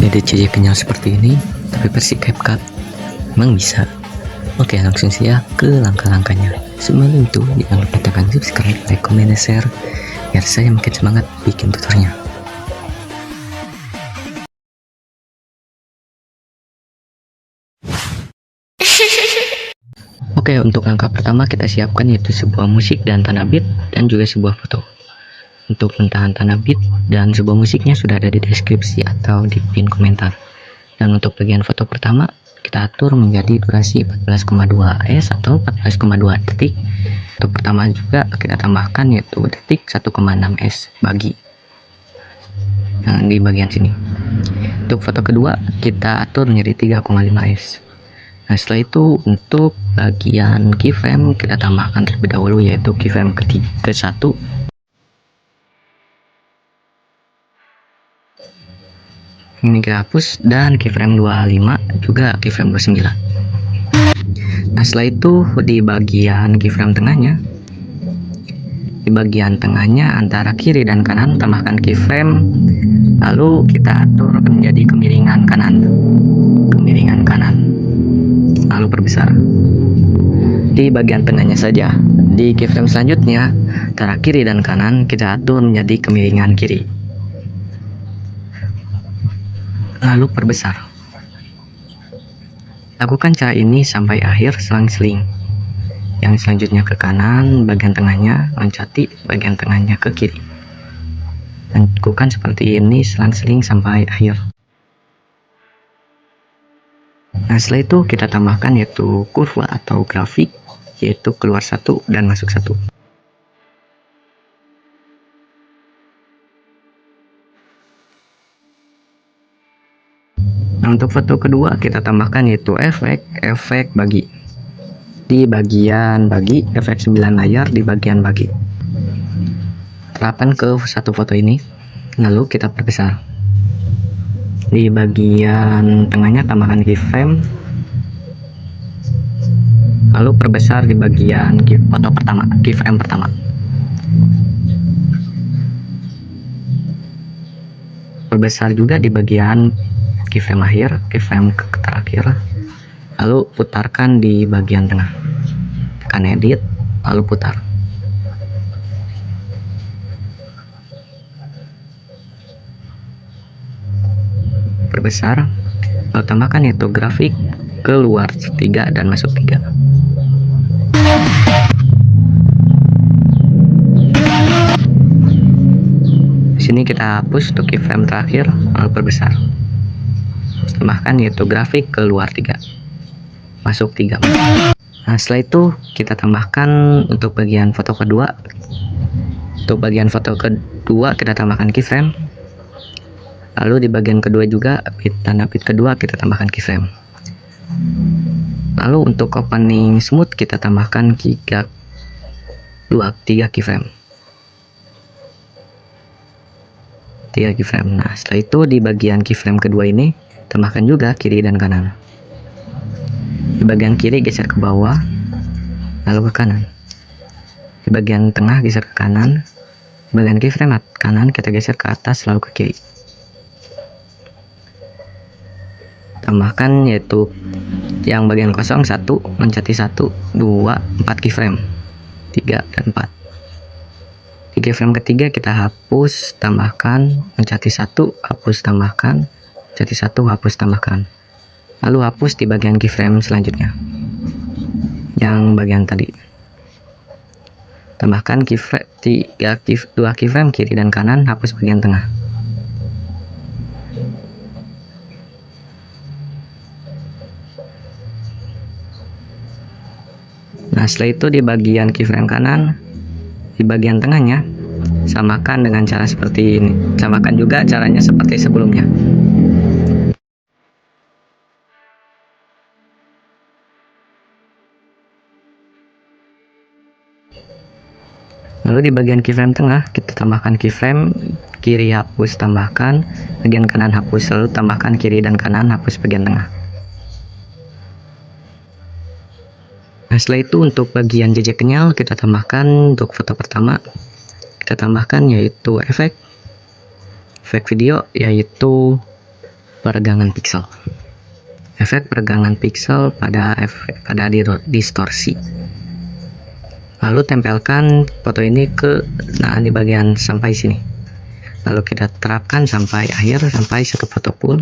Edit CJ kenyal seperti ini, tapi versi CapCut. Emang bisa? Oke, langsung saja ke langkah-langkahnya. Sebelum itu, jangan lupa tekan subscribe, like, comment, dan share, biar saya makin semangat bikin tutornya. Oke, untuk langkah pertama kita siapkan yaitu sebuah musik dan tanah beat, dan juga sebuah foto. Untuk mentahan tanah beat dan sebuah musiknya sudah ada di deskripsi atau di pin komentar. Dan untuk bagian foto pertama, kita atur menjadi durasi 14,2s atau 14,2 detik. Untuk pertama juga kita tambahkan yaitu detik 1,6s bagi. Nah, di bagian sini. Untuk foto kedua kita atur menjadi 3,5s. Nah, setelah itu untuk bagian keyframe kita tambahkan terlebih dahulu yaitu keyframe ke-1. Ini kita hapus, dan keyframe 25 juga keyframe 29. Nah, setelah itu di bagian keyframe tengahnya, antara kiri dan kanan tambahkan keyframe, lalu kita atur menjadi kemiringan kanan, lalu perbesar. Di bagian tengahnya saja, di keyframe selanjutnya antara kiri dan kanan kita atur menjadi kemiringan kiri, lalu perbesar. Lakukan cara ini sampai akhir selang-seling. Yang selanjutnya ke kanan, bagian tengahnya loncati bagian tengahnya ke kiri. Lakukan seperti ini selang-seling sampai akhir. Nah, setelah itu kita tambahkan yaitu kurva atau grafik, yaitu keluar satu dan masuk satu. Nah, untuk foto kedua kita tambahkan yaitu efek bagi. Di bagian bagi, efek 9 layar di bagian bagi. Terapkan ke satu foto ini, lalu kita perbesar. Di bagian tengahnya tambahkan keyframe, lalu perbesar di bagian foto pertama, keyframe pertama. Perbesar juga di bagian keyframe akhir, keyframe terakhir, lalu putarkan di bagian tengah. Tekan edit, lalu putar. Perbesar, lalu tambahkan yaitu grafik keluar 3 dan masuk 3. Sini kita hapus untuk keyframe terakhir, lalu perbesar. Tambahkan yaitu grafik keluar 3, masuk 3. Nah, setelah itu kita tambahkan untuk bagian foto kedua. Untuk bagian foto kedua kita tambahkan keyframe, lalu di bagian kedua juga tanda bit kedua kita tambahkan keyframe. Lalu untuk opening smooth kita tambahkan 3 keyframe. 3 keyframe. Nah, setelah itu di bagian keyframe kedua ini tambahkan juga kiri dan kanan. Di bagian kiri geser ke bawah, lalu ke kanan. Di bagian tengah geser ke kanan. Di bagian keyframe kanan kita geser ke atas lalu ke kiri. Tambahkan yaitu yang bagian kosong 1, loncati 1, 2, 4 keyframe, 3 dan 4. Di keyframe ketiga kita hapus, tambahkan, loncati 1, hapus, tambahkan, loncati 1, hapus, tambahkan. Lalu hapus di bagian keyframe selanjutnya, yang bagian tadi. Tambahkan keyframe 2 keyframe kiri dan kanan, hapus bagian tengah. Nah, setelah itu di bagian keyframe kanan, di bagian tengahnya samakan dengan cara seperti ini. Samakan juga caranya seperti sebelumnya. Lalu di bagian keyframe tengah kita tambahkan keyframe kiri, hapus, tambahkan, bagian kanan hapus, lalu tambahkan kiri dan kanan, hapus bagian tengah. Nah, setelah itu untuk bagian jejak kenyal kita tambahkan. Untuk foto pertama kita tambahkan yaitu efek video, yaitu peregangan pixel. Efek peregangan pixel pada distorsi. Lalu tempelkan foto ini ke di bagian sampai sini. Lalu kita terapkan sampai akhir, sampai satu foto full.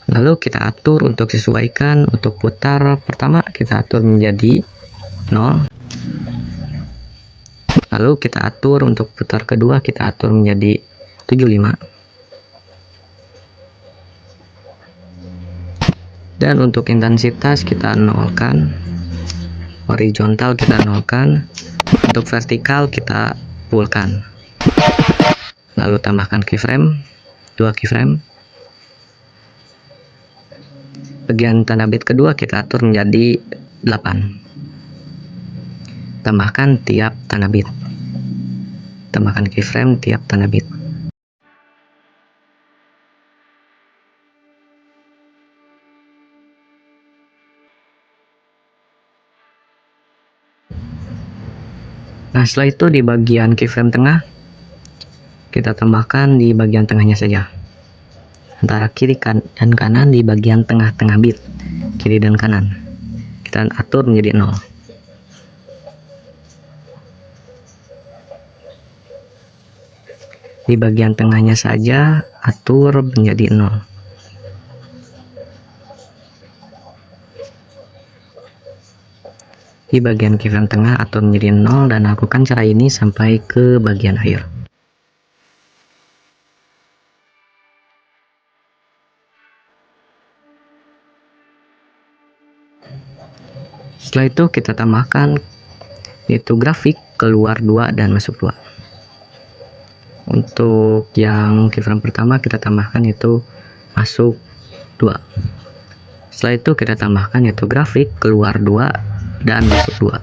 Lalu kita atur untuk sesuaikan. Untuk putar pertama kita atur menjadi 0. Lalu kita atur untuk putar kedua, kita atur menjadi 75. Dan untuk intensitas kita nolkan. Horizontal kita nolkan. Untuk vertikal kita fullkan. Lalu tambahkan keyframe, 2 keyframe. Bagian tanda bit kedua kita atur menjadi 8. Tambahkan tiap tanda bit. Tambahkan keyframe tiap tanda bit. Nah, setelah itu di bagian keyframe tengah kita tambahkan di bagian tengahnya saja. Antara kiri dan kanan di bagian tengah-tengah bit, kiri dan kanan kita atur menjadi 0. Di bagian tengahnya saja atur menjadi 0. Di bagian keyframe tengah atur menjadi 0 dan lakukan cara ini sampai ke bagian akhir. Setelah itu kita tambahkan yaitu grafik keluar 2 dan masuk 2. Untuk yang keyframe pertama kita tambahkan yaitu masuk 2. Setelah itu kita tambahkan yaitu grafik keluar 2 dan masuk 2.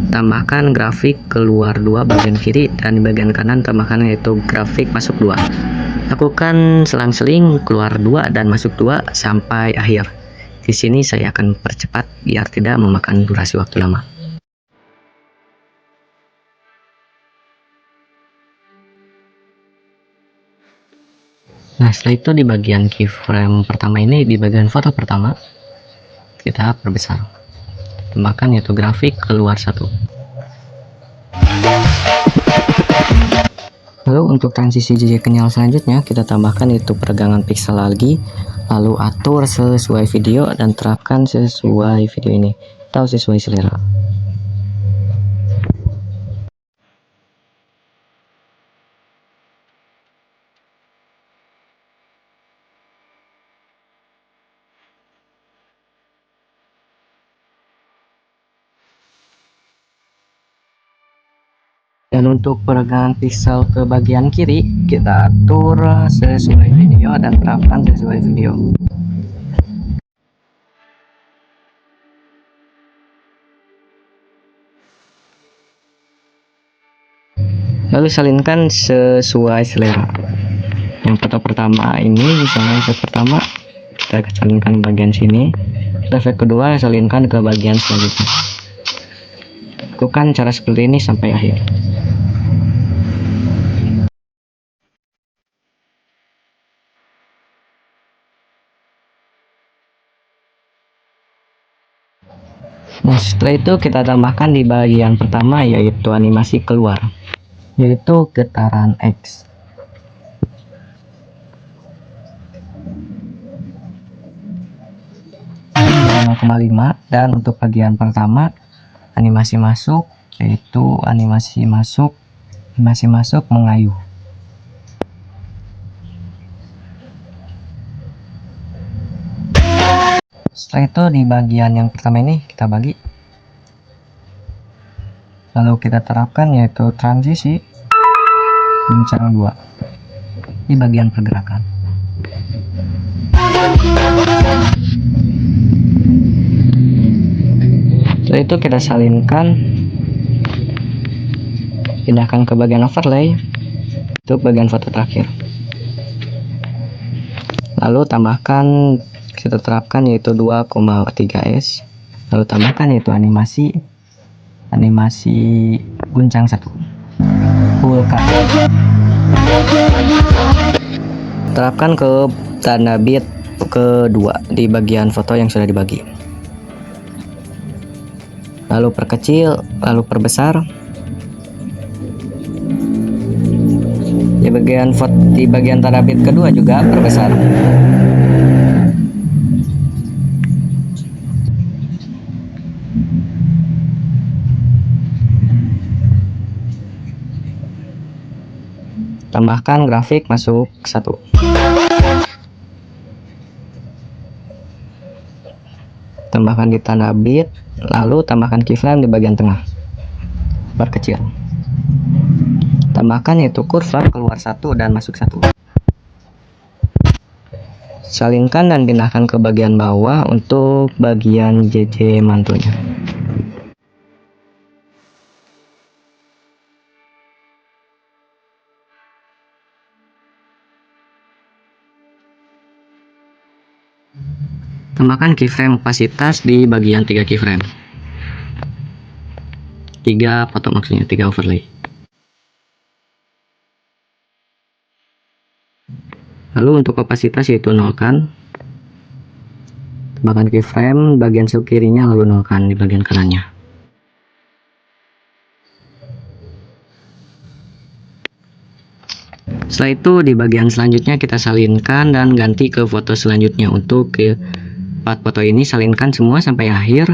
Tambahkan grafik keluar 2 bagian kiri dan di bagian kanan tambahkan yaitu grafik masuk 2. Lakukan selang-seling keluar 2 dan masuk 2 sampai akhir. Di sini saya akan percepat biar tidak memakan durasi waktu lama. Nah, setelah itu di bagian keyframe pertama ini, di bagian foto pertama kita perbesar. Tambahkan yaitu grafik keluar 1. Lalu untuk transisi JJ kenyal selanjutnya kita tambahkan yaitu peregangan pixel lagi. Lalu atur sesuai video dan terapkan sesuai video ini atau sesuai selera. Dan untuk peregangan pixel ke bagian kiri kita atur sesuai video dan terapkan sesuai video. Lalu salinkan sesuai selera. Yang foto pertama ini misalnya efek pertama kita salinkan bagian sini, efek kedua salinkan ke bagian selanjutnya. Lakukan cara seperti ini sampai akhir. Nah, setelah itu kita tambahkan di bagian pertama yaitu animasi keluar, yaitu getaran X. Dan untuk bagian pertama animasi masuk yaitu animasi masuk mengayuh. Setelah itu di bagian yang pertama ini kita bagi, lalu kita terapkan yaitu transisi guncang 2 di bagian pergerakan. Setelah itu kita salinkan, pindahkan ke bagian overlay untuk bagian foto terakhir. Lalu tambahkan, kita terapkan yaitu 2,3s. Lalu tambahkan yaitu animasi guncang 1 full cut. Terapkan ke tanda bit kedua di bagian foto yang sudah dibagi. Lalu perkecil, lalu perbesar. Di bagian tanda bit kedua juga perbesar. Tambahkan grafik masuk 1. Tambahkan di tanda bit, lalu tambahkan keyframe di bagian tengah. Perkecil. Tambahkan yaitu kurva keluar 1 dan masuk 1. Salinkan dan pindahkan ke bagian bawah untuk bagian JJ mantunya. Tambahkan keyframe opasitas di bagian 3 keyframe. 3 foto maksudnya, 3 overlay. Lalu untuk opasitas yaitu nolkan. Tambahkan keyframe bagian sebelah kirinya lalu nolkan di bagian kanannya. Setelah itu di bagian selanjutnya kita salinkan dan ganti ke foto selanjutnya. Untuk ke 4 foto ini salinkan semua sampai akhir.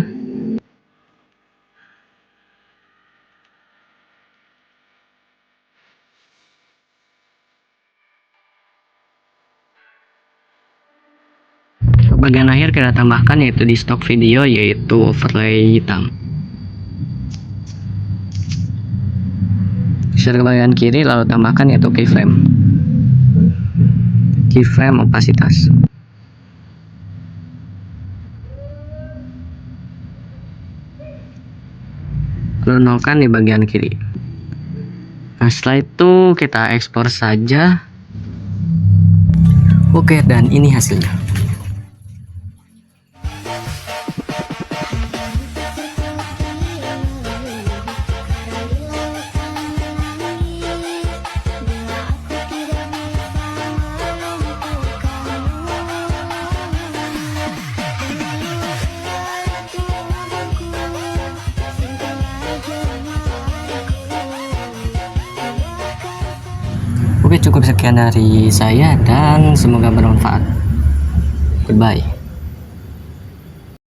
Untuk bagian akhir kita tambahkan yaitu di stok video yaitu overlay hitam. Geser ke bagian kiri lalu tambahkan yaitu keyframe opasitas. Lalu nolkan di bagian kiri. Nah, setelah itu kita ekspor saja. Oke, dan ini hasilnya. Oke, cukup sekian dari saya dan semoga bermanfaat. Goodbye.